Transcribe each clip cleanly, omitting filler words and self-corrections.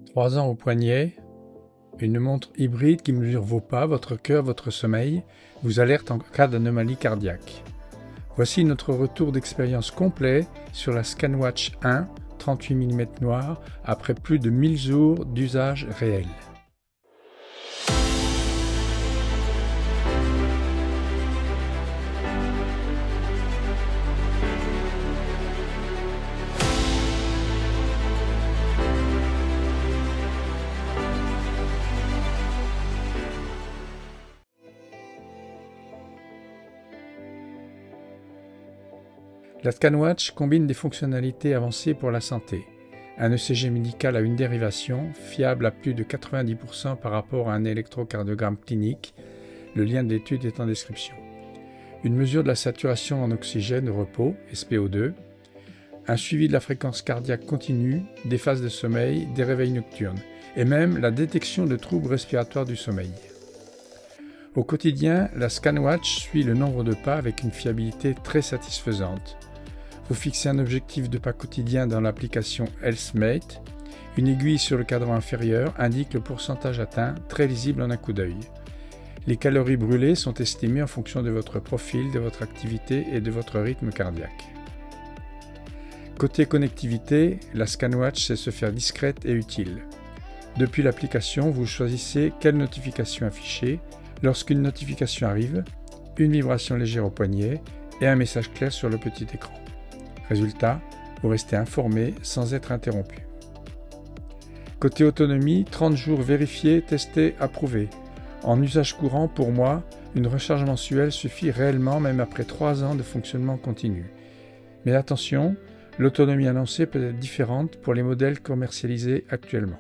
3 ans au poignet, une montre hybride qui mesure vos pas, votre cœur, votre sommeil, vous alerte en cas d'anomalie cardiaque. Voici notre retour d'expérience complet sur la ScanWatch 1 38 mm noir après plus de 1000 jours d'usage réel. La ScanWatch combine des fonctionnalités avancées pour la santé. Un ECG médical à une dérivation, fiable à plus de 90% par rapport à un électrocardiogramme clinique, le lien de l'étude est en description. Une mesure de la saturation en oxygène au repos, SpO2, un suivi de la fréquence cardiaque continue, des phases de sommeil, des réveils nocturnes, et même la détection de troubles respiratoires du sommeil. Au quotidien, la ScanWatch suit le nombre de pas avec une fiabilité très satisfaisante. Vous fixez un objectif de pas quotidien dans l'application HealthMate. Une aiguille sur le cadran inférieur indique le pourcentage atteint, très lisible en un coup d'œil. Les calories brûlées sont estimées en fonction de votre profil, de votre activité et de votre rythme cardiaque. Côté connectivité, la ScanWatch sait se faire discrète et utile. Depuis l'application, vous choisissez quelle notification afficher. Lorsqu'une notification arrive, une vibration légère au poignet et un message clair sur le petit écran. Résultat, vous restez informé sans être interrompu. Côté autonomie, 30 jours vérifiés, testés, approuvés. En usage courant, pour moi, une recharge mensuelle suffit réellement même après 3 ans de fonctionnement continu. Mais attention, l'autonomie annoncée peut être différente pour les modèles commercialisés actuellement.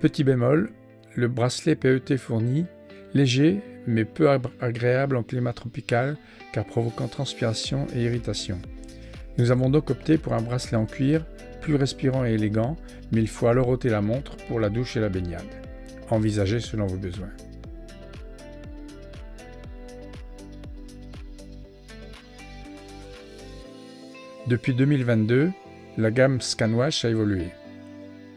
Petit bémol, le bracelet PET fourni, léger mais peu agréable en climat tropical car provoquant transpiration et irritation. Nous avons donc opté pour un bracelet en cuir, plus respirant et élégant, mais il faut alors ôter la montre pour la douche et la baignade. Envisagez selon vos besoins. Depuis 2022, la gamme ScanWatch a évolué.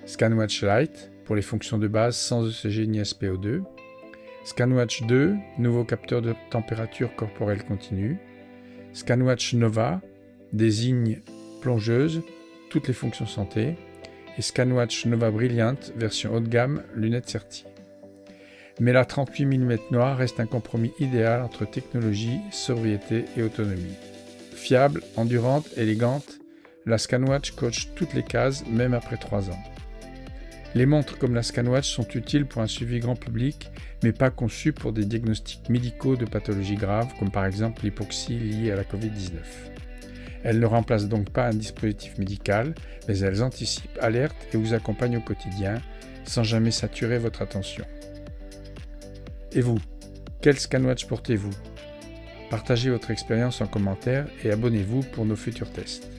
ScanWatch Lite, pour les fonctions de base sans ECG ni SpO2. ScanWatch 2, nouveau capteur de température corporelle continue. ScanWatch Nova, désigne plongeuse, toutes les fonctions santé. Et ScanWatch Nova Brilliant, version haut de gamme, lunettes Certi. Mais la 38 mm noir reste un compromis idéal entre technologie, sobriété et autonomie. Fiable, endurante, élégante, la ScanWatch coche toutes les cases, même après 3 ans. Les montres comme la ScanWatch sont utiles pour un suivi grand public, mais pas conçues pour des diagnostics médicaux de pathologies graves, comme par exemple l'hypoxie liée à la Covid-19. Elles ne remplacent donc pas un dispositif médical, mais elles anticipent, alertent et vous accompagnent au quotidien, sans jamais saturer votre attention. Et vous, quelle ScanWatch portez-vous ? Partagez votre expérience en commentaire et abonnez-vous pour nos futurs tests.